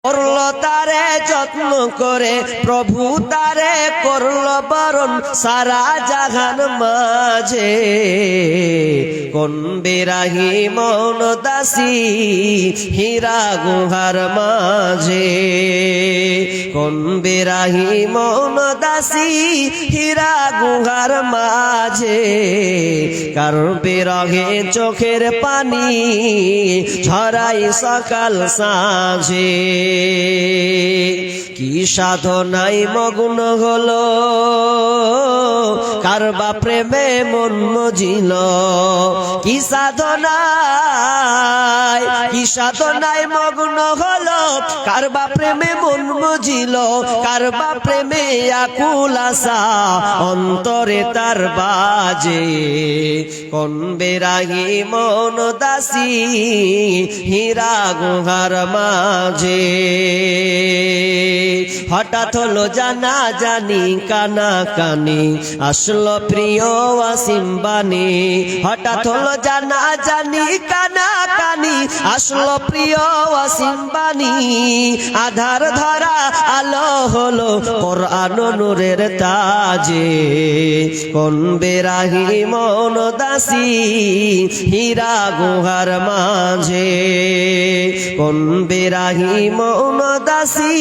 করলো তারে যত্ন করে প্রভু তারে করলো বরণ সারা জাহান মাঝে। কোন বিরাহি মন দাসী হীরা গুহার মাঝে, কোন বিরাহি মন দাসী হীরা গুহার মাঝে। কার বিরহে চোখের পানি ঝরাই সকাল সাঁঝে। কি সাধনায় মগ্ন হলো কারবা প্রেমে মন মজিল। কি সাধনায় মগ্ন হলো কারবা প্রেমে মন মজিল। কারবা প্রেমে আকুল আশা অন্তরে তার বাজে। কোন বেরাহি মন দাসী হীরা গুহার মাঝে। হঠাৎ হলো জানা জানি কানা কানি আসলো প্রিয় ওয়াসিম বাণী। হঠাৎ হলো জানা জানি কানা কানি আসলো প্রিয় ওয়াসিম বাণী। আধার ধরা আলো হলো কোরআন নূরের তাজে। কোন বেরাহি মন দাসী হীরা গুহার মাঝে। কোন বেরাহি মন দাসী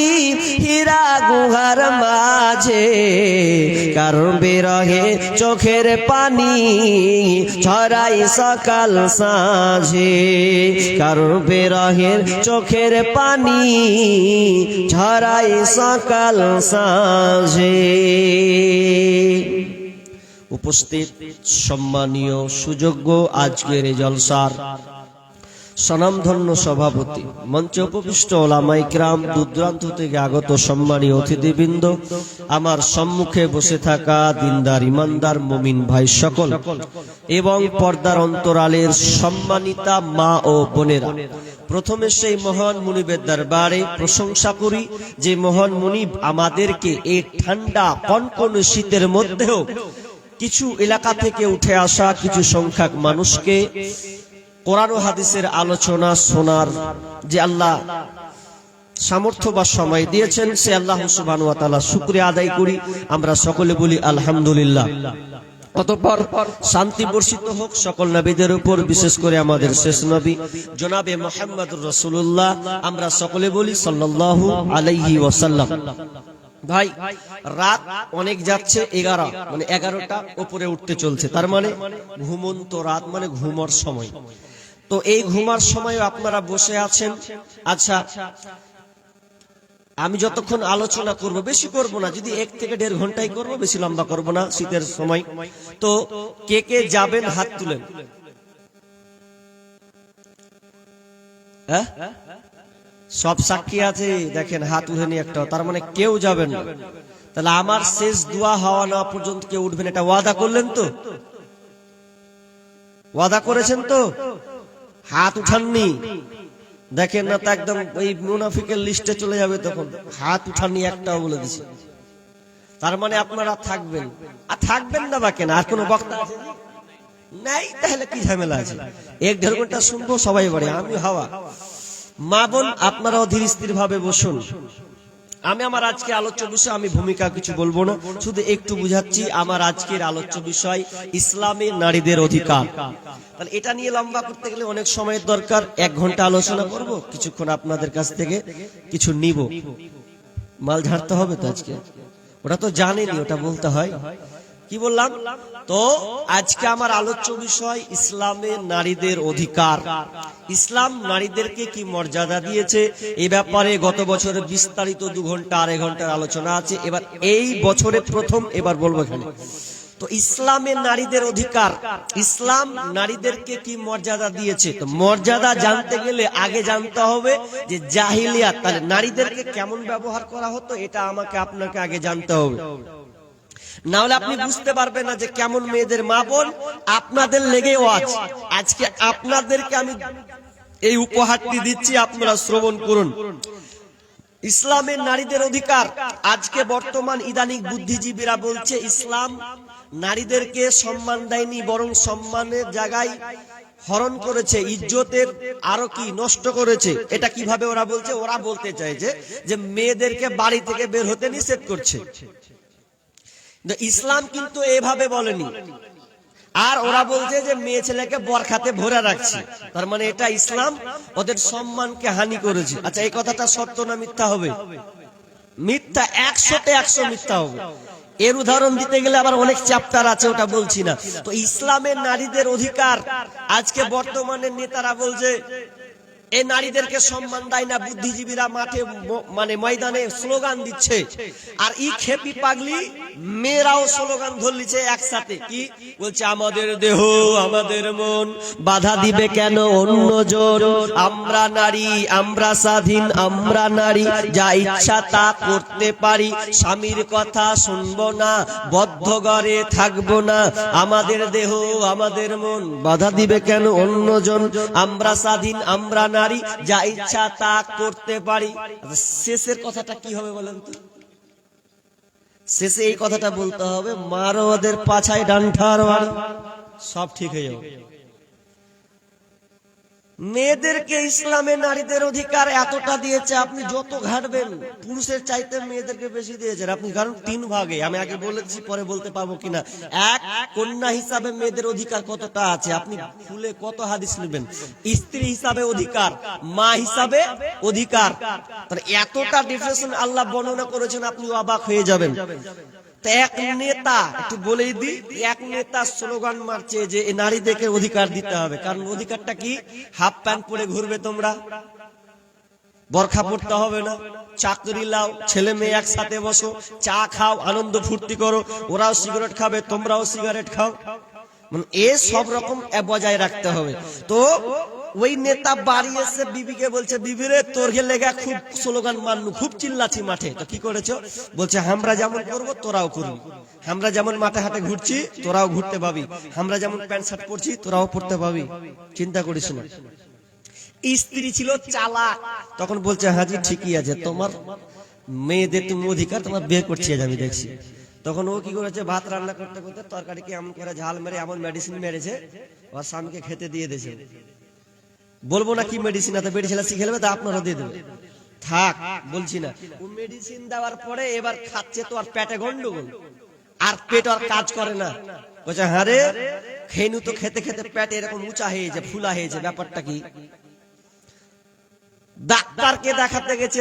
হীরা গুহার মাঝে। কারণ বিরহে চোখের পানি ঝরাই সকাল সাঁঝে। কারণ বিরহের চোখের পানি ঝরাই সকাল সাঁঝে। উপস্থিত সম্মানীয় সুযোগ্য আজকের এই জলসার স্বনামধন্য সভাপতি, মঞ্চে উপবিষ্ট ওলামায়ে কিরাম, দূরদূরান্ত থেকে আগত সম্মানীয় অতিথিবৃন্দ, আমার সম্মুখে বসে থাকা দিনদার ইমানদার মুমিন ভাই সকল এবং পর্দার অন্তরালের সম্মানিতা মা ও বোনেরা, প্রথমে সেই মহান মুনিবের দরবারে প্রশংসা করি যে মহান মুনিব আমাদেরকে এই ঠান্ডা কনকনে শীতের মধ্যেও কিছু এলাকা থেকে উঠে আসা কিছু সংখ্যক মানুষকে কোরআন ও হাদিসের আলোচনা শোনার যে আল্লাহ সামর্থ্য বা সময় দিয়েছেন, সে আল্লাহ সুবহানাহু ওয়া তাআলা শুকরিয়া আদায় করি। আমরা সকলে বলি আলহামদুলিল্লাহ। অতঃপর শান্তি বর্ষিত হোক সকল নবীদের উপর, বিশেষ করে আমাদের শেষ নবী জনাবে মুহাম্মদুর রাসূলুল্লাহ। আমরা সকলে বলি সাল্লাল্লাহু আলাইহি ওয়াসাল্লাম। ভাই, রাত অনেক যাচ্ছে, 11 মানে 11টা উপরে উঠতে চলছে, তার মানে ঘুমন্ত রাত মানে ঘুমার সময়। তো এই ঘুমার সময় আপনারা বসে আছেন। আচ্ছা, আমি যতক্ষণ আলোচনা করব, বেশি করব না, যদি 1 থেকে 1.5 ঘন্টাই করব, বেশি লম্বা করব না, শীতের সময়। তো কে কে যাবেন হাত তুলেন। হ্যাঁ, সব সাক্ষী আছে, দেখেন হাত উঠেনি একটা, তার মানে কেউ যাবেন না। তাহলে আমার শেষ দোয়া হওয়া না পর্যন্ত কেউ উঠবেন, এটা ওয়াদা করলেন তো? ওয়াদা করেছেন তো? হাত উঠাননি, দেখেন না তো একদম ওই মুনাফিকের লিস্টে চলে যাবে তখন। হাত উঠাননি একটাও বলে দিছি, তার মানে আপনারা থাকবেন। আর থাকবেন না বা কেন? আর কোন বক্তা আছে নাই? তাহলে কি ঝামেলা আছে? 1-1.5 ঘন্টা শুনবো সবাই বলে আমি হাওয়া। মা বোন, আপনারাও ধীর স্থির ভাবে বসুন। আমি আমার আজকে আলোচ্য বিষয়, আমি ভূমিকা কিছু বলবো না, শুধু একটু বুঝাচ্ছি। আমার আজকের আলোচ্য বিষয় ইসলামে নারীদের অধিকার। তাহলে এটা নিয়ে লম্বা করতে গেলে অনেক সময়ের দরকার। 1 ঘন্টা আলোচনা করব, কিছুক্ষণ আপনাদের কাছ থেকে কিছু নিব। মাল ঝাড়তে হবে তো আজকে, ওটা তো জানেনি, ওটা বলতে হয়। কি বললাম? তো আজকে আমার আলোচ্য বিষয় ইসলামে নারীদের অধিকার। ইসলাম নারীদেরকে কি মর্যাদা দিয়েছে, এই ব্যাপারে গত বছরে বিস্তারিত 2 ঘন্টা 2.5 ঘন্টার আলোচনা আছে। এবার এই বছরে প্রথম এবার বলবো এখানে। তো ইসলামে নারীদের অধিকার, ইসলাম নারীদেরকে কি মর্যাদা দিয়েছে। তো মর্যাদা জানতে গেলে আগে জানতে হবে যে জাহিলিয়াত, তাহলে নারীদেরকে কেমন ব্যবহার করা হতো, এটা আমাকে আপনাকে আগে জানতে হবে। না হলে আপনি বুঝতে পারবেন না যে কেমন মেয়েদের। মা বোন, আপনাদের লেগেও আজকে আপনাদেরকে আমি এই উপহারটি দিচ্ছি, আপনারা শ্রবণ করুন। ইসলামের নারীদের অধিকার। আজকে বর্তমান ইদানিং বুদ্ধিজীবীরা বলছে ইসলাম নারীদেরকে সম্মান দেয়নি, বরং সম্মানের জায়গায় হরণ করেছে, ইজ্জতের আরো কি নষ্ট করেছে। এটা কিভাবে ওরা বলছে? ওরা বলতে চাইছে যে মেয়েদেরকে বাড়ি থেকে বের হতে নিষেধ করছে। ইসলাম কিন্তু এভাবে বলেনি। আর ওরা বলছে যে মেয়ে ছেলেকে বরখাতে ভরে রাখছে, তার মানে এটা ইসলাম ওদের সম্মানকে হানি করেছে। আচ্ছা, এই কথাটা সত্য না মিথ্যা হবে? মিথ্যা, 100-তে 100 মিথ্যা হবে। এর উদাহরণ দিতে গেলে আবার অনেক চ্যাপ্টার আছে, ওটা বলছি না। তো ইসলামের নারীদের অধিকার, আজকে বর্তমানে নেতারা বলছে এই নারীদেরকে সম্মান দেয় না, বুদ্ধিজীবীরা মাঠে মানে ময়দানে স্লোগান দিচ্ছে, আর ই খেপি পাগলি মেয়েরাও স্লোগান ধরলিছে একসাথে। কি বলছে? আমাদের দেহ আমাদের মন, বাধা দিবে কেন অন্যজন, আমরা নারী আমরা স্বাধীন, আমরা নারী যা ইচ্ছা তা করতে পারি, স্বামীর কথা শুনবো না, বদ্ধ ঘরে থাকবো না, আমাদের দেহ আমাদের মন, বাধা দিবে কেন অন্যজন, আমরা স্বাধীন আমরা নারী যা ইচ্ছা তা করতে পারি। শেষের কথাটা কি হবে বলেন তো? শেষে এই কথাটা বলতে হবে, মারো ওদের পাছায় ডান্ডার বাড়ি, সব ঠিক হয়ে যাবে। মেয়েদেরকে ইসলামে নারীদের অধিকার এতটা দিয়েছে, আপনি যত ঘাটবেন পুরুষের চাইতে মেয়েদেরকে বেশি দিয়েছেন আপনি। কারণ 3 ভাগে, আমি আগে বলেছি, পরে বলতে পারবো কিনা। এক, কন্যা হিসাবে মেয়েদের অধিকার কতটা আছে, আপনি ফুলে কত হাদিস নেবেন। স্ত্রী হিসাবে অধিকার, মা হিসাবে অধিকার, তার এতটা ডিফারেন্স আল্লাহ বর্ণনা করেছেন, আপনি অবাক হয়ে যাবেন। এক নেতা, একটু বলেই দিই, এক নেতা স্লোগান মারছে যে নারীদেরকে অধিকার দিতে হবে। কারণ অধিকারটা কি? হাফ প্যান্ট পরে ঘুরবে তোমরা, বরখা পড়তে হবে না, চাকরি লাও, ছেলে মেয়ে একসাথে বসো, চা খাও, আনন্দ ফুর্তি করো, ওরাও সিগারেট খাবে তোমরাও সিগারেট খাও, মানে এ সব রকম বজায় রাখতে হবে। তো ওই নেতা বাড়ি এসে বিবিকে বলছে, বিবি রে তোর লেগা খুব স্লোগান মানলু, খুব চিল্লাছি মাঠে, তো কি করেছো? বলছে আমরা যেমন করবো তোরাও করবি, আমরা যেমন মাঠে হাটে ঘুরছি তোরাও ঘুরতে পাবি, আমরা যেমন প্যান্ট শার্ট পরছি তোরাও পরতে পাবি, চিন্তা করিস না। স্ত্রী ছিল চালাক, তখন বলছে হাজি ঠিকই আছে, তোমার মেয়েদের তুমি অধিকার, তোমার বিয়ে করছি আমি দেখছি। তখন ও কি করেছে? ভাত রান্না করতে করতে তরকারিকে এমন করে ঝাল মেরে এমন মেডিসিন মেরেছে, ওর স্বামীকে খেতে দিয়ে দিয়েছে। বলবো না কি মেডিসিন আছে, বেড়ে ছেলে শিখে নেবে, তা আপনারা দিয়ে দেবে, থাক বলছি না। ও মেডিসিন দেওয়ার পরে এবার খাচ্ছে, তো আর পেটে গন্ডগোল, আর পেট আর কাজ করে না। বলছে হ্যাঁ রে, খেনু তো খেতে খেতে পেট এরকম উঁচা হয়েছে, ফুলা হয়েছে, ব্যাপারটা কি? ডাক্তারকে দেখাতে গেছে,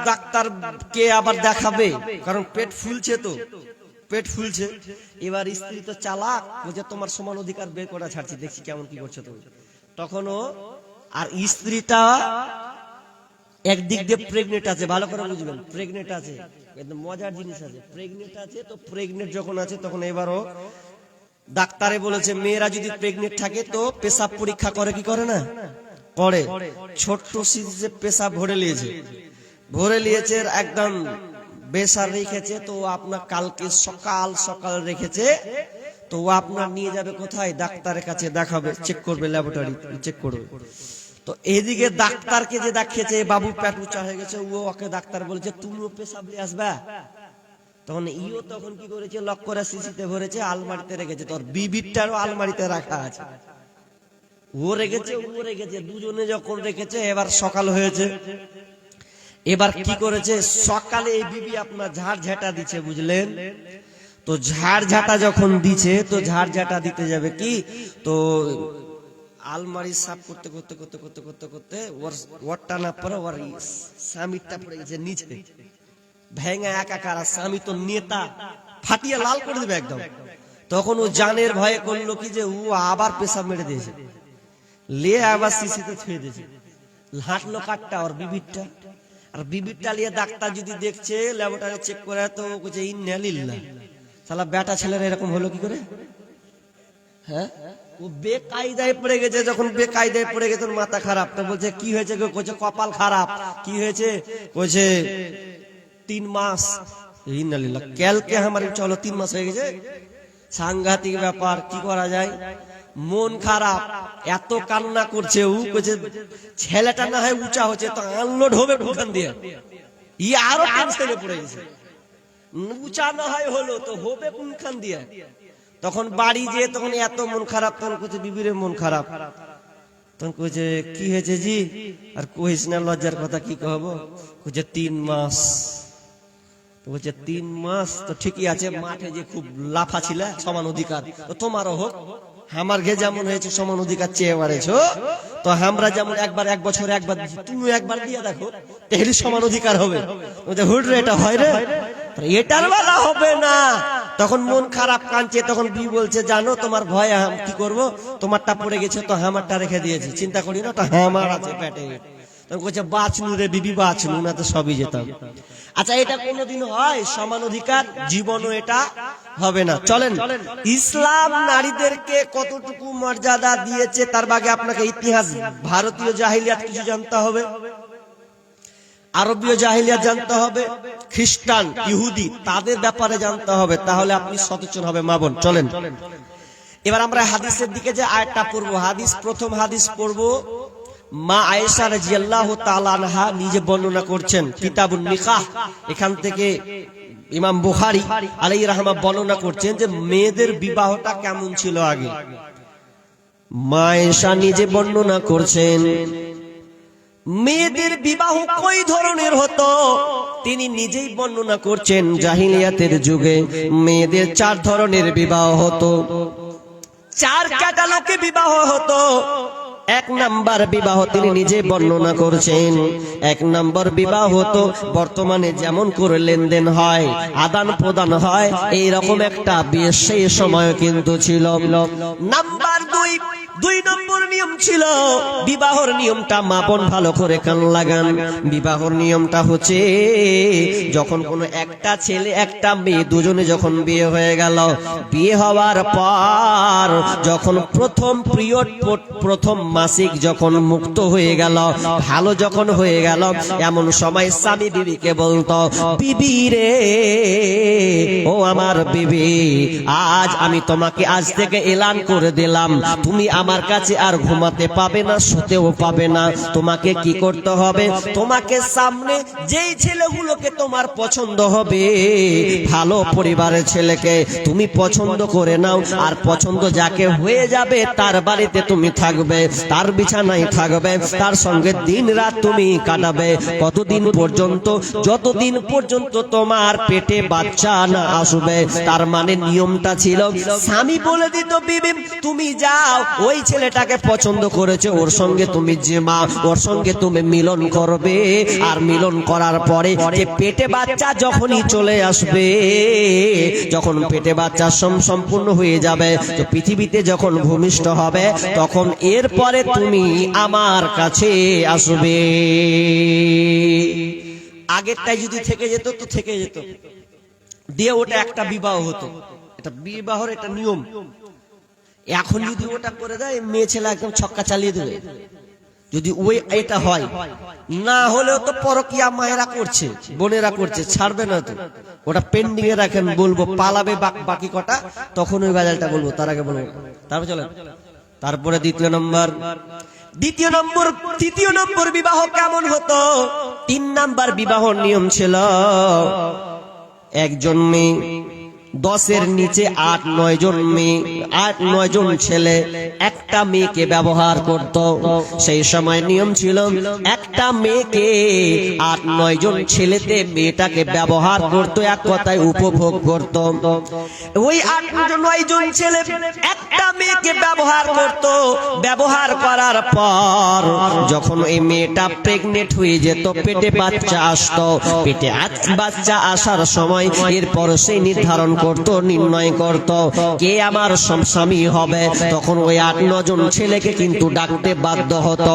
ডাক্তারকে আবার দেখাবে, কারণ পেট ফুলছে, তো পেট ফুলছে। এবার স্ত্রী তো চালাক, বলছে তোমার সমান অধিকার বের করা ছাড়ছি, দেখছি কেমন কি করছো তুমি। তখনও আর স্ত্রীটা একদিক দিয়ে প্রেগনেন্ট আছে, ভালো করে বুঝবেন, প্রেগনেন্ট আছে, একদম মজার জিনিস আছে, প্রেগনেন্ট আছে। তো প্রেগনেন্ট যখন আছে তখন এবারও ডাক্তারে বলেছে মেয়েরা যদি প্রেগনেন্ট থাকে তো পেশাব পরীক্ষা করে, কি করে না করে, ছোট্ট সিজে পেশাব ভরে নিয়েছে একদম বেসার রেখেছে। তো আপনার কালকে সকাল সকাল রেখেছে, তো আপনার নিয়ে যাবে কোথায়? ডাক্তারের কাছে দেখাবে, চেক করবে, ল্যাবরেটরি চেক করবে। তো এদিকে ডাক্তারকে যে দেখিয়েছে বাবু পেট উঁচা হয়ে গেছে, ও ওকে ডাক্তার বলেছে তুমিও পেশাব নিয়ে আসবা। তখন ইও তখন কি করেছে? লক করে শিশিতে ভরেছে, আলমারিতে রেখেছে, তোর বিবিরটারও আলমারিতে রাখা আছে, ও রেখেছে ও রেখেছে, দুজনে যখন রেখেছে। এবার সকাল হয়েছে, এবার কি করেছে? সকালে এই বিবি আপনার ঝাড় ঝাঁটা দিচ্ছে, বুঝলেন তো? ঝাড় ঝাঁটা যখন দিচ্ছে, তো ঝাড় ঝাঁটা দিতে যাবে কি, তো আলমারি সাফ করতে করতে করতে করতে করতে করতে ওর টানা পরে ওর স্বামীরটা পড়ে গেছে নিচে, ভেঙে একাকার। স্বামী তো নেতা, ফাটিয়ে লাল করে দেবে একদম। তখন ও জানের ভয়ে করলো কি যে ও আবার পেশাব মেরে দিয়েছে, লিয়ে আবার শিশিতে ছুঁয়ে দিয়েছে, হাঁটলো কাটটা ওর বিবিরটা। আর বিবিরটা লিয়ে ডাক্তার যদি দেখছে, ল্যাবরেটরি চেক করে, তো বলছে ইন্না লিল্লাহ, শালা বেটা ছেলেরা এরকম হলো কি করে? হ্যাঁ, ও বেকায়দায় পড়ে গেছে। যখন বেকায়দায় পড়ে গেছে মাথা খারাপ, তো বলছে কি হয়েছে গো? বলছে কপাল খারাপ। কি হয়েছে? বলছে 3 মাস। ইন্না লিল্লাহ, কালকে আমার চলো 3 মাস হয়ে গেছে, সাংঘাতিক ব্যাপার। কি করা যায়? মন খারাপ, এত কান্না করছে। ও বলছে ছেলেটা না হয় উঁচা হচ্ছে, তো আনলোড হবে ওখান দিয়ে, ই আরো টেনশনে পড়ে গেছে। উঁচা না হয় হলো, তো হবে কোনখান দিয়ে? তখন বাড়ি যেয়ে তখন এত মন খারাপ, তখন করছে বিবিরে মন খারাপ। তখন কইছে কি হয়েছে জি? আর কইস না, লজ্জার কথা কি কহব। কইছে 3 মাস। বলছে 3 মাস তো ঠিকই আছে, মাঠে যে খুব লাফা ছিল সমান অধিকার, তো তোমারও হোক। আমার ঘে যেমন হয়েছে সমান অধিকার চেয়ে মারেছো, তো আমরা যেমন একবার 1 বছরে একবার তুমি একবার দিয়ে দেখো, তাহলে সমান অধিকার হবে। হুট রে এটা হয় রে, এটার বেলা হবে না। তখন মন খারাপ, কাঁদছে। তখন বি বলছে জানো তোমার ভয় কি করব, তোমারটা পড়ে গেছে তো আমারটা রেখে দিয়েছি, চিন্তা করি না, তো আমার আছে পেটে। তখন বলছে বাঁচনু রে বিবি বাঁচনু, না তো সবই যেতাম। আচ্ছা এটা কোনোদিন হয় সমান অধিকার? জীবনও এটা হবে না। চলেন, ইসলাম নারীদেরকে কতটুকু মর্যাদা দিয়েছে তার বাগে আপনাকে ইতিহাস, ভারতীয় জাহিলিয়াত কিছু জানতে হবে, আরবীয় জাহিলিয়াত জানতে হবে, খ্রিস্টান ইহুদি তাদের ব্যাপারে জানতে হবে, তাহলে আপনি সচেতন হবে মা বোন। চলেন এবার আমরা হাদিসের দিকে যে আয়াতটা পড়বো, হাদিস, প্রথম হাদিস পড়বো। মা আয়েশা রাদিয়াল্লাহু তাআলা আনহা নিজে বর্ণনা করছেন, কিতাবুন নিকাহ, এখান থেকে ইমাম বুখারী আলাইহি রাহমাহ বর্ণনা করছেন যে মেয়েদের বিবাহটা কেমন ছিল আগে। মা আয়েশা নিজে বর্ণনা করছেন মেয়েদের বিবাহ কই ধরনের হতো, তিনি নিজেই বর্ণনা করছেন জাহিলিয়াতের যুগে মেয়েদের 4 ধরনের বিবাহ হতো, 4 ক্যাটালগে বিবাহ হতো। 1 নাম্বার বিবাহ তিনি নিজে বর্ণনা করছেন, 1 নাম্বার বিবাহ হতো বর্তমানে যেমন করে লেনদেন হয়, আদান প্রদান হয়, এই রকম একটা বিয়ে সেই সময় কিন্তু ছিল। নাম্বার 2 নম্বর নিয়ম ছিল, বিবাহর নিয়মটা মা বোন ভালো করে কান লাগান। বিবাহর নিয়মটা হচ্ছে যখন কোনো একটা ছেলে একটা মেয়ে দুজনে যখন বিয়ে হয়ে গেল, বিয়ে হওয়ার পর যখন প্রথম পিরিয়ড, প্রথম মাসিক যখন মুক্ত হয়ে গেল, ভালো যখন হয়ে গেল, এমন সময় স্বামী বিবিকে বলতো, বিবি রে, ও আমার বিবি, আজ আমি তোমাকে আজ থেকে এলান করে দিলাম, তুমি আমার কাছে আর ঘুমাতে পাবে না, শুতেও পাবে না। তোমাকে কি করতে হবে, তোমাকে সামনে যেই ছেলেগুলোকে তোমার পছন্দ হবে, ভালো পরিবারের ছেলেকে তুমি পছন্দ করে নাও, আর পছন্দ যাকে হয়ে যাবে তার বাড়িতে তুমি থাকবে, তার বিছানায় থাকবে, তার সঙ্গে দিন রাত তুমি কাটাবে। কতদিন পর্যন্ত? যতদিন পর্যন্ত তোমার পেটে বাচ্চা না আসবে। তার মানে নিয়মটা ছিল, স্বামী বলে দিত, বিবি তুমি যাও, ওই ছেলেটাকে পছন্দ করেছে, ওর সঙ্গে তুমি জিমা, ওর সঙ্গে তুমি মিলন করবে, আর মিলন করার পরে যে পেটে বাচ্চা যখনই চলে আসবে, যখন পেটে বাচ্চা সম্পূর্ণ হয়ে যাবে, তো পৃথিবীতে যখন ভূমিষ্ঠ হবে, তখন এরপরে তুমি আমার কাছে আসবে। আগেরটাই যদি থেকে যেত তো থেকে যেত, দিয়ে ওটা একটা বিবাহ হতো, এটা বিবাহের একটা নিয়ম। এখন যদি ওটা করে দেয়, মেয়ে ছেলে একদম ছক্কা চালিয়ে দেবে। যদি ওই এটা হয়, না হলেও তো পরকিয়া মায়েরা করছে, বোনেরা করছে, ছাড়বে না তো, ওটা পেন্ডিং এ রাখেন, বলবো পালাবে বাকি কটা, তখন ওই বাজারটা বলবো, তার আগে বলবো। তারপর চলেন, তারপরে তৃতীয় নম্বর বিবাহ কেমন হতো। 3 নাম্বার বিবাহর নিয়ম ছিল, একজন মেয়ে 10-এর নিচে 8-9 জন মেয়ে, 8-9 জন ছেলে একটা মেয়েকে ব্যবহার করত। সেই সময় নিয়ম ছিল, একটা মেয়েকে 8-9 জন ছেলেতে মেয়েটাকে ব্যবহার করত, এক কথায় উপভোগ করত। ওই 8-9 জন ছেলে একটা মেয়েকে ব্যবহার করত, ব্যবহার করার পর যখন এই মেয়েটা প্রেগনেন্ট হয়ে যেত, পেটে বাচ্চা আসতো, পেটে বাচ্চা আসার সময় এরপর সেই নির্ধারণ করত, নির্ণয় করত কে আমার স্বামী হবে। তখন ওই 8-9 জন ছেলেকে কিন্তু ডাকতে বাধ্য হতো,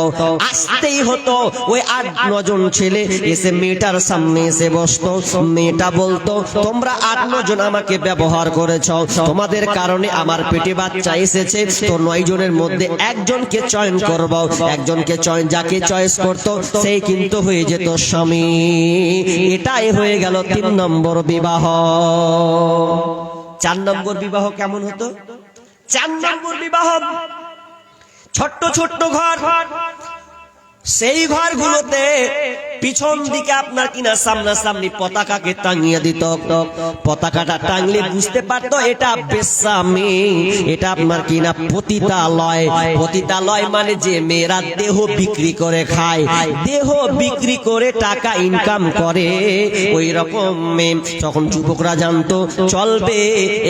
আসতেই হতো। ওই 8-9 জন ছেলে এসে মেয়েটার সামনে এসে বসতো। মেয়েটা বলতো, তোমরা 8-9 জন আমাকে ব্যবহার করেছ, তোমাদের কারণে আমার পেটে বাচ্চা এসেছে, তো 9 জনের মধ্যে একজনকে চয়ন করব। একজনকে চয়ন, যাকে চয়েস করতো সেই কিন্তু হয়ে যেত স্বামী। এটাই হয়ে গেল 3 নম্বর বিবাহ। 4 নম্বর বিবাহ কেমন হতো? 4 নম্বর বিবাহ ছোট্ট ছোট্ট ঘর, সেই ঘরগুলোতে পিছন দিকে আপনার কিনা সামনাসামনি পতাকাকে টাঙিয়ে দিত। পতাকাটা টাঙলে বুঝতে পারতো এটা বেশ্যা মেয়ে, এটা আপনার কিনা পতিতালয়। পতিতালয় মানে যে মেয়েরা দেহ বিক্রি করে খায়, দেহ বিক্রি করে টাকা ইনকাম করে, ওই রকম মেয়ে। তখন যুবকরা জানতো চলবে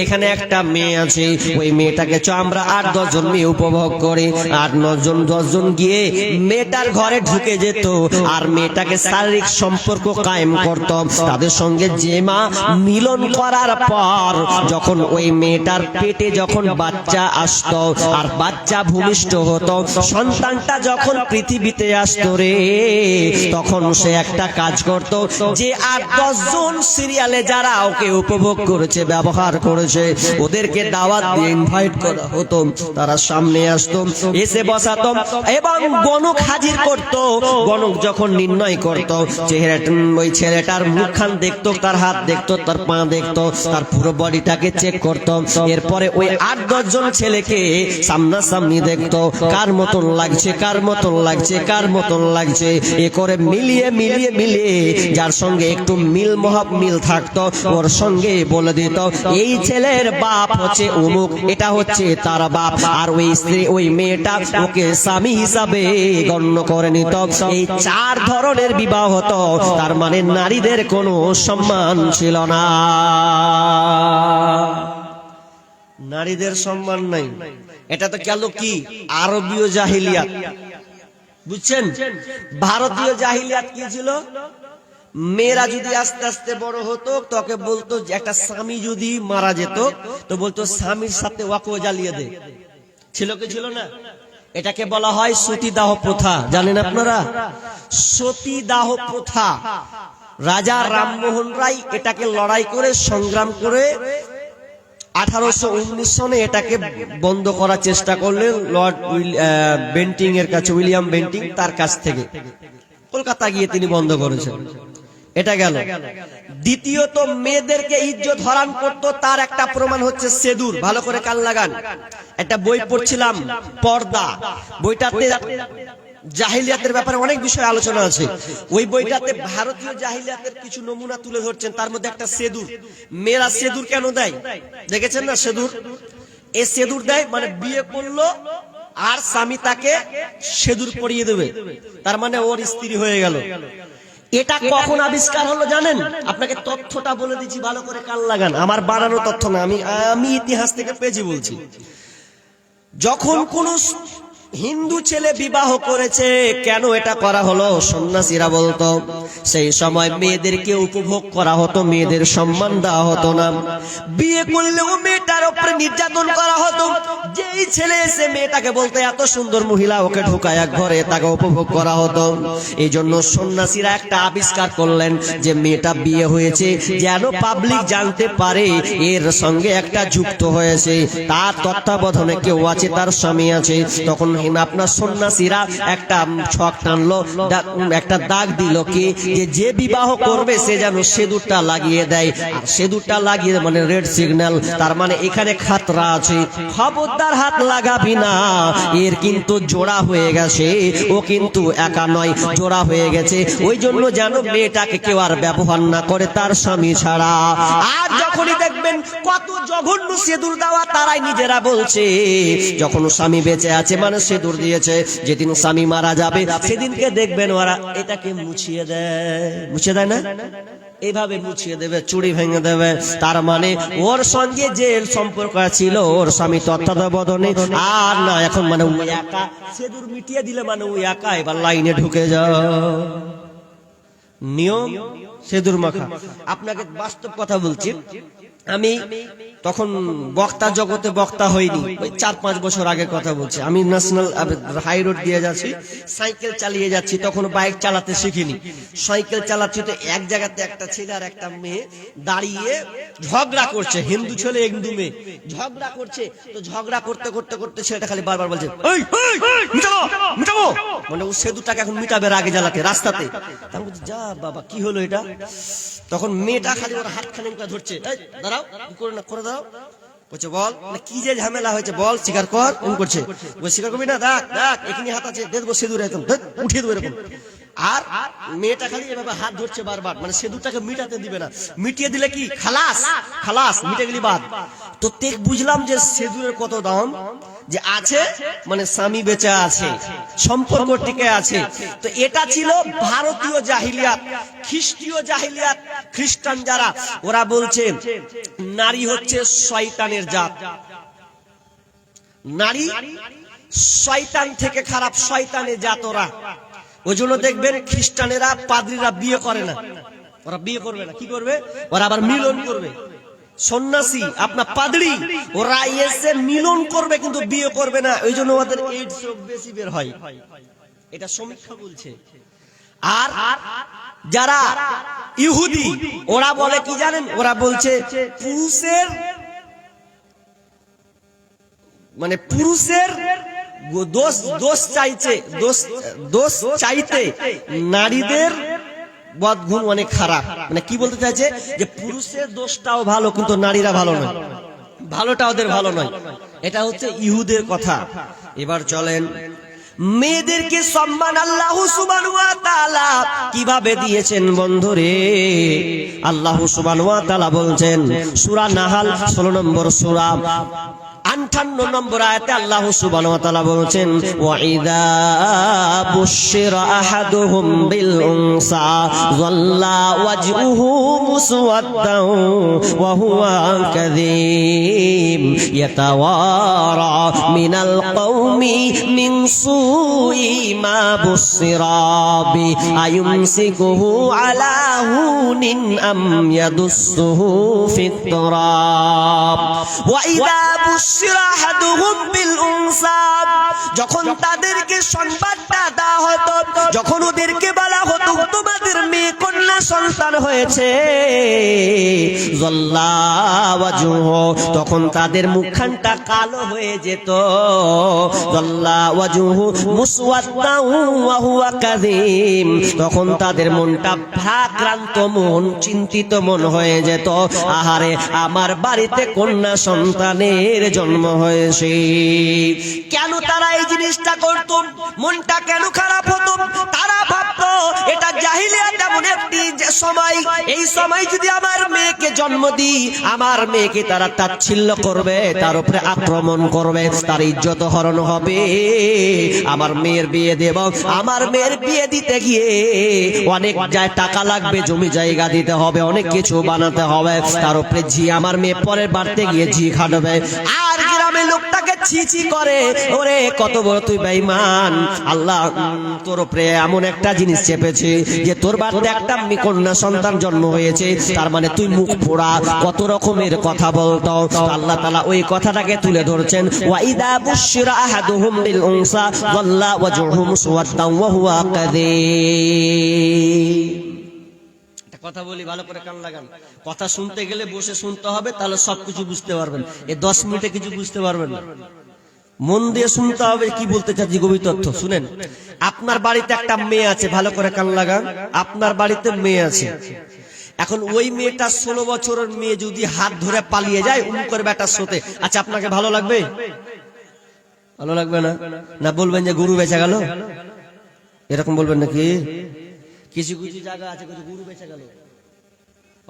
এখানে একটা মেয়ে আছে, ওই মেয়েটাকে আমরা 8-10 জন মেয়ে উপভোগ করে 8-9 জন গিয়ে মেয়েটার ঘরে ঢুকে যেত আর মেয়েটাকে শারীরিক সম্পর্ক কায়েম করত। তাদের সঙ্গে জেমা মিলন করার পর যখন ওই মেয়েটার পেটে যখন বাচ্চা আসতো আর বাচ্চা ভূমিষ্ঠ হতো, সন্তানটা যখন পৃথিবীতে আসতো রে, তখন সে একটা কাজ করত যে 8-10 জন সিরিয়ালে যারা ওকে উপভোগ করেছে, ব্যবহার করেছে, ওদেরকে দাওয়াত দিয়ে ইনভাইট করা হতো। তারা সামনে আসতো, এসে বসাতো এবং গণক হাজির করত। গণক যখন নির্ণয় করত চেহারাটা, ওই ছেলেটার মুখখান দেখতো, তার হাত দেখতো, তার পা দেখতো, তার পুরো বডিটাকে চেক করত। এরপরে ওই 8-10 জন ছেলেকে সামনাসামনি দেখতো, কার মতন লাগছে, কার মতন লাগছে, কার মতন লাগছে, এ করে মিলিয়ে মিলিয়ে মিলিয়ে যার সঙ্গে একটু মিল থাকতো ওর সঙ্গে বলে দিত এই ছেলের বাপ হচ্ছে অমুক, এটা হচ্ছে তার বাপ। আর ওই স্ত্রী, ওই মেয়েটা ওকে স্বামী হিসাবে গণ্য করে নিত। এই 4 ধরনের বিবাহ হতো। তার মানে নারীদের কোনো সম্মান ছিল না, নারীদের সম্মান নাই। এটা তো গেল কি আরবীয় জাহিলিয়াত, বুঝছেন? ভারতীয় জাহিলিয়াত কি ছিল? মেয়েরা যদি আস্তে আস্তে বড় হতো তোকে বলতো যে একটা স্বামী যদি মারা যেত তো বলতো স্বামীর সাথে ওয়াকও জ্বালিয়ে দে। ছিল কি ছিল না? এটাকে বলা হয় সতীদাহ প্রথা। জানেন আপনারা সতীদাহ প্রথা? রাজা রামমোহন রায় এটাকে লড়াই করে, সংগ্রাম করে 1819 সনে এটাকে বন্ধ করার চেষ্টা করলেন লর্ড বেন্টিং এর কাছে, উইলিয়াম বেন্টিং, তার কাছ থেকে কলকাতা গিয়ে তিনি বন্ধ করেছেন। এটা গেল। দ্বিতীয়ত মেয়েদেরকে ইজ্জত হরণ করতো, তার একটা প্রমাণ হচ্ছে সেদুর। ভালো করে কান লাগান। একটা বই পড়ছিলাম পর্দা, বইটাতে জাহিলিয়াতের ব্যাপারে অনেক বিষয় আলোচনা আছে। ওই বইটাতে ভারতীয় জাহিলিয়াতের কিছু নমুনা তুলে ধরছেন, তার মধ্যে একটা সেদুর। মেয়েরা সেদুর কেন দেয় দেখেছেন না? সেদুর, এ সেদুর দেয় মানে বিয়ে করলো আর স্বামী তাকে সেদুর পরিয়ে দেবে, তার মানে ওর স্ত্রী হয়ে গেল। এটা কখন আবিষ্কার হলো জানেন? আপনাকে তথ্যটা বলে দিচ্ছি, ভালো করে কান লাগান। আমার বানানো তথ্য না, আমি ইতিহাস থেকে পেয়েছি বলছি। যখন কোন হিন্দু ছেলে বিবাহ করেছে, কেন এটা করা হলো? সন্ন্যাসীরা বলতো সেই সময় মেয়েদেরকে উপভোগ করা হতো, মেয়েদের সম্মান দেওয়া হতো না। বিয়ে করলেও মেয়েটার উপরে নির্যাতন করা হতো। যেই ছেলে এসে মেয়েটাকে বলতে এত সুন্দর মহিলা, ওকে ঢুকায় এক ঘরে, তাকে উপভোগ করা হতো। এই জন্য সন্ন্যাসীরা একটা আবিষ্কার করলেন যে মেয়েটা বিয়ে হয়েছে যেন পাবলিক জানতে পারে এর সঙ্গে একটা যুক্ত হয়েছে, তার তত্ত্বাবধানে কেউ আছে, তার স্বামী আছে। তখন আপনার সন্ন্যাসীরা একটা ছক টানলো, একটা দাগ দিল কি যে বিবাহ করবে সে যেন সেদুরটা লাগিয়ে দেয়। আর সেদুরটা লাগিয়ে মানে রেড সিগন্যাল, তার মানে এখানে খাতরা আছে, খবরদার হাত লাগাবি না। এর কিন্তু জোড়া হয়ে গেছে, ও কিন্তু একা নয়, জোড়া হয়ে গেছে। ওই জন্য যেন মেয়েটাকে কেউ আর ব্যবহার না করে তার স্বামী ছাড়া। আর যখনই দেখবেন কত জঘন্য সেদুর দেওয়া, তারাই নিজেরা বলছে যখন স্বামী বেঁচে আছে মানে সেদুর দিয়েছে, যেদিন স্বামী মারা যাবে সেদিনকে দেখবেন ওরা এটাকে মুছিয়ে দেয় না, এইভাবে মুছিয়ে দেবে, চুড়ি ভেঙে দেবে। তার মানে ওর সঙ্গে যে সম্পর্ক ছিল ওর স্বামী তত্ত্বাবধানে আর না, এখন মানে ওই একা। সেদুর মিটিয়ে দিলে মানে ওই একা, এবার লাইনে ঢুকে যাও। নিয়ম সেদুর মাখা। আপনাকে বাস্তব কথা বলছি, আমি তখন বক্তা জগতে বক্তা হইনি, ওই 4-5 বছর আগের কথা বলছি। আমি ন্যাশনাল হাই রোড দিয়ে যাচ্ছি, সাইকেল চালিয়ে যাচ্ছি, তখন বাইক চালাতে শিখিনি। সাইকেল চালাচ্ছি তো এক জায়গাতে একটা ছেলে আর একটা মেয়ে দাঁড়িয়ে ঝগড়া করছে, হিন্দু ছেলে হিন্দু মেয়ে ঝগড়া করছে। তো ঝগড়া করতে করতে করতে ছেলেটা খালি বারবার বলছে মিটাবো, মানে ও সেতুটাকে এখন মিটাবে আগে জ্বালাতে রাস্তাতে। আমি বলছি যা বাবা, কি হলো এটা? তখন মেয়েটা খালি ওর হাতখানে ধরছে, দাঁড়াও, করে দাও। বলছে বল, কি যে ঝামেলা হয়েছে বল, স্বীকার কর। করছে, স্বীকার করবি না? দেখ এখানে হাত আছে, দেখবো সিঁদুর একদম উঠিয়ে দেবো এরকম। আর মেয়েটা খালি এভাবে হাত ধরছে বারবার, মানে সিঁদুরটাকে মিটাতে দিবে না, মিটিয়ে দিলে কি খালাস, খালাস মিটে গেলি বাদ। তো তেক বুঝলাম যে সিঁদুরের কত দাম, যে আছে মানে স্বামী বেঁচে আছে, সম্পর্ক টিকে আছে। তো এটা ছিল ভারতীয় জাহিলিয়াত। খ্রিস্টীয় জাহিলিয়াত, খ্রিস্টান যারা, ওরা বলছে নারী হচ্ছে শয়তানের জাত, নারী শয়তান থেকে খারাপ, শয়তানের জাত ওরা। ওই জন্য দেখবেন খ্রিস্টানেরা পাদ্রীরা বিয়ে করে না, ওরা বিয়ে করবে না, কি করবে ওরা আবার মিলন করবে। সন্ন্যাসী আপনার পাদ্রী ওরা এসে মিলন করবে কিন্তু বিয়ে করবে না, ওই জন্য ওদের এইডস রোগ বেশি বের হয়, এটা সমীক্ষা বলছে। আর যারা ইহুদি ওরা বলে কি জানেন, ওরা বলছে পুরুষের মানে পুরুষের দোষ চাইতে নারীদের বদগুণ অনেক খারাপ। মানে কি বলতে চাইছে, যে পুরুষের দোষটাও ভালো কিন্তু নারীরা ভালো নয়, ভালোটা ওদের ভালো নয়। এটা হচ্ছে ইহুদের কথা। এবার চলেন মেয়েদেরকে সম্মান আল্লাহ সুবহানাহু ওয়া তাআলা কিভাবে দিয়েছেন বন্ধুরে। আল্লাহ সুবহানাহু ওয়া তাআলা বলছেন সূরা নাহাল 16 নম্বর সূরা 58 নম্বর আয়াতে আল্লাহ সুবহানাহু ওয়া তাআলা বলছেন ওয়া ইযা বুশিরা আহাদুহুম বিল উনসা যাল্লা ওয়াজহুহু মুসওয়াদ্দান ওয়া হুয়া কাযীম ইয়াতাওয়ারা মিনাল কওমি মিন সুই মা বুশিরা বি আয়ুমসিকুহু আলা হুনিন আম ইয়াদুসসুহু ফিত তুরাব ওয়া ইযা যখন তাদেরকে সংবাদটা দেওয়া হতো, যখন ওদেরকে বলা হতো তোমাদের মেয়ে কন্যা সন্তান হয়েছে, তখন তাদের মুখখানটা কালো হয়ে যেত, তখন তাদের মনটা ভারাক্রান্ত মন, চিন্তিত মন হয়ে যেত, আহারে আমার বাড়িতে কন্যা সন্তানের জন্ম হয়েছে। কেন তারা এই জিনিসটা করত, মনটা কেন খারাপ হতো? তারা ভাবতো এটা জাহিলিয়াত এমন একটি সময়, এই সময় যদি আমার মেয়েকে জন্ম দিই, আমার মেয়েকে তারা তাচ্ছিল্য করবে, তার উপরে আক্রমণ করবে, তার ইজ্জত হরণ হবে, আমার মেয়ের বিয়ে দেব, আমার মেয়ের বিয়ে দিতে গিয়ে অনেক টাকা লাগবে, জমি জায়গা দিতে হবে, অনেক কিছু বানাতে হবে, তার উপরে ঝি আমার মেয়ে পরের বাড়তে গিয়ে ঝি খাটবে, আর গ্রামের লোকটাকে ছি করে, ওরে কত বড় তুই বেঈমান, আল্লাহ তোর উপরে এমন একটা জিনিস চেপেছে যে তোর বাড়িতে একটা কন্যা সন্তান জন্ম হয়েছে, তার মানে তুই মুখ পোড়া, কত রকমের কথা বলতো। আল্লাহ তাআলা ওই কথাটাকে তুলে ধরছেন ওয়া ইযা বুশিরা আহাদুহুম বিল উনসা যাল্লা ওয়াজহুহু মুসওয়াদ্দান ওয়া হুয়া কাযীম। কথা বলি ভালো করে কান লাগান, কথা শুনতে গেলে বসে শুনতে হবে, তাহলে সবকিছু বুঝতে পারবেন। এই 10 মিনিটে কিছু বুঝতে পারবেন না, মন দিয়ে শুনতে হবে কি বলতে চাচ্ছি, গভীর তথ্য শুনেন। আপনার বাড়িতে একটা মেয়ে আছে, ভালো করে কান লাগান, আপনার বাড়িতে মেয়ে আছে। এখন ওই মেয়েটা 16 বছরের মেয়ে যদি হাত ধরে পালিয়ে যায় উমুকের বেটার সাথে, আচ্ছা আপনাকে ভালো লাগবে? ভালো লাগবে না? না বলবেন যে গরু বেচা গেল, এরকম বলবেন নাকি? কিছু কিছু জায়গা আছে গরু বেচা গেল,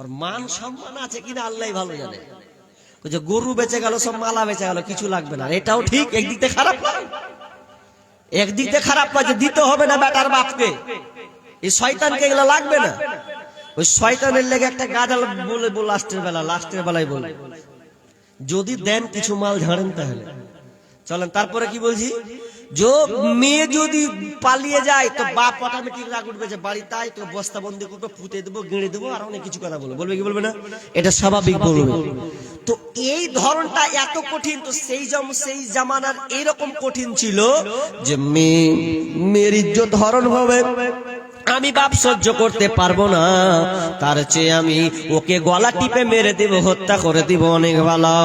আর মান সম্মান আছে কিনা আল্লাহ ভালো জানে, গরু বেচে গেল, সব মালা বেচে গেল, কিছু লাগবে না। এটাও ঠিক, একদিক থেকে খারাপ লাগে, একদিক থেকে খারাপ লাগে, দিতে হবে না বেটার বাপকে, এই শয়তানকে এগুলো লাগবে না। ওই শয়তানের লেগে একটা গাজাল বলে লাস্টের বেলায় বলে যদি দেন কিছু মাল ঝাড়েন তাহলে চলেন। তারপরে কি বলছি, মেয়ে যদি পালিয়ে যায় তো বাপ অটোমেটিক রাগ উঠবে যে বাড়ি, তাই তো বস্তা বন্দি করবে, পুঁতে দেবো, গেঁড়ে দেবো, আর অনেক কিছু কথা বলবে, কি বলবে না? এটা স্বাভাবিক বলবে। তো এই ধরনটা এত কঠিন, তো সেই জামানার এইরকম কঠিন ছিল যে মেয়ের ইজ্জত হরণ হবে, আমি বাপ সহ্য করতে পারবো না, তার চেয়ে আমি ওকে গলা টিপে মেরে দিব, হত্যা করে দিব, অনেক ভালো।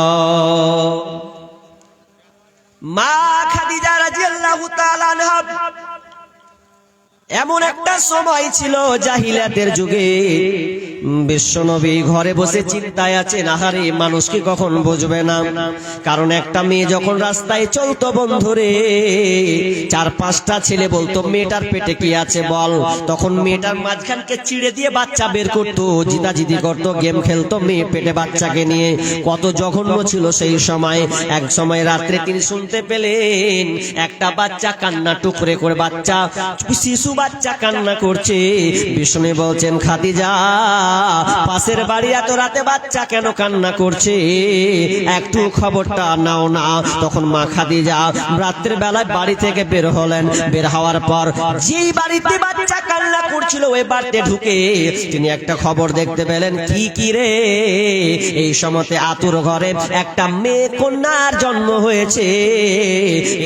মা খাদিজা রাদিয়াল্লাহু তাআলা আনহা, এমন একটা সময় ছিল জাহিলিয়াতের যুগে, বিশ্বনবী ঘরে বসে চিন্তায় আছেন, আহারে মানুষ কি কখন বুঝবে না। কারণ একটা মেয়ে যখন রাস্তায় চলতো বন্ধুরে, 4-5টা ছেলে বলতো মেয়েটার পেটে কি আছে বল। তখন মেয়েটার মাঝখানকে চিড়ে দিয়ে বাচ্চা বের করতো, জিদাজিদি করতো, গেম খেলতো মেয়ে পেটে বাচ্চাকে নিয়ে। কত জঘন্য ছিল সেই সময়। এক সময় রাত্রে তিনি শুনতে পেলেন একটা বাচ্চা কান্না টুকরে করে, বাচ্চা শিশু বাচ্চা কান্না করছে। বিষ্ণু বলছেন, খাদিজা পাশের বাড়ি এত রাতে বাচ্চা কেন কান্না করছে, একটু খবরটা নাও না। তখন মা খাদিজা রাত্রের বেলায় বাড়ি থেকে বের হলেন। বের হওয়ার পর যেই বাড়িতে বাচ্চা কান্না করছিল ওই বাড়িতে ঢুকে তিনি একটা খবর দেখতে পেলেন। কি রে, এই সময়তে আতুর ঘরে একটা মেয়ে কন্যার জন্ম হয়েছে।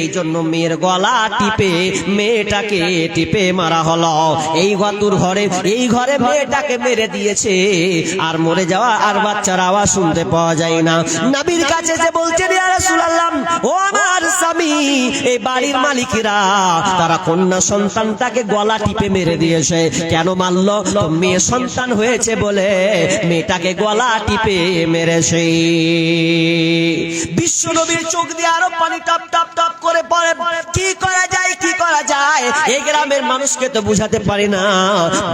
এই জন্য মেয়ের গলা টিপে মেয়েটাকে টিপে মারা হলো। এই ঘরে মেয়েটাকে মেরে দিয়েছে। আর মরে যাওয়া আর বাচ্চার আওয়াজ শুনতে পাওয়া যায় না। নবীর কাছে যে বলছেন, ইয়া রাসূলুল্লাহ, ও আমার স্বামী, এই বাড়ির মালিকেরা তারা কন্যা সন্তানটাকে গলা টিপে মেরে দিয়েছে। কেন মারলো? মেয়ে সন্তান হয়েছে বলে মেয়েটাকে গলা টিপে মেরেছে। বিশ্বনবীর চোখ দিয়ে আরো পানি টপ টপ টপ করে পড়ে। কি করা যায়? এই গ্রামের মানুষকে তো বুঝাতে পারি না।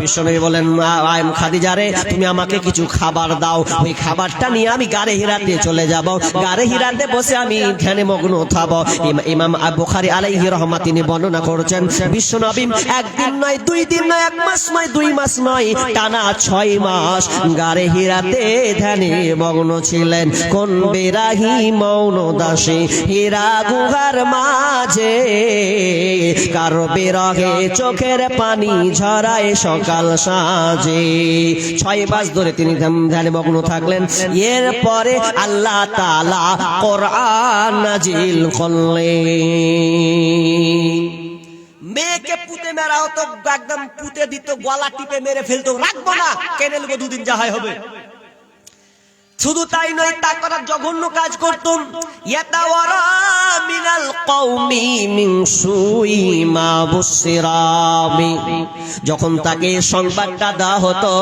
বিশ্বনবী বলেন, খাদিজা রে, তুমি আমাকে কিছু খাবার দাও, ওই খাবারটা নিয়ে আমি গারে হিরাতে চলে যাব। গারে হিরাতে বসে আমি ধ্যানে মগ্ন থাকব। ইমাম বুখারী আলাইহি রাহমাত তিনি বর্ণনা করেছেন, বিশ্বনবী একদিন নয়, 2 দিন নয়, 1 মাস নয়, 2 মাস নয়, টানা 6 মাস গারে হিরাতে ধ্যানে মগ্ন ছিলেন। কোন বিরাহি মৌন দাসী হীরা গুহার মাঝে, কারো বিরহে চোখের পানি ঝরায় সকাল সাজে। 6 মাস ধরে তিনি ধ্যানে মগ্ন থাকলেন। এরপরে আল্লাহ তাআলা কোরআন নাজিল করলেন। মেয়েকে পুঁতে মেরা হতো, একদম পুঁতে দিত, গলা টিপে মেরে ফেলতো, রাখবো না, কেনে নেবো, 2 দিন যাহাই হবে। শুধু তাই নয়, তা করার জঘন্য কাজ করতুম। ইয়াতাওয়ারা মিনাল কওমি মিন সুই মা বুসিরা, যখন তাকে সংবাদটা দেওয়া হতো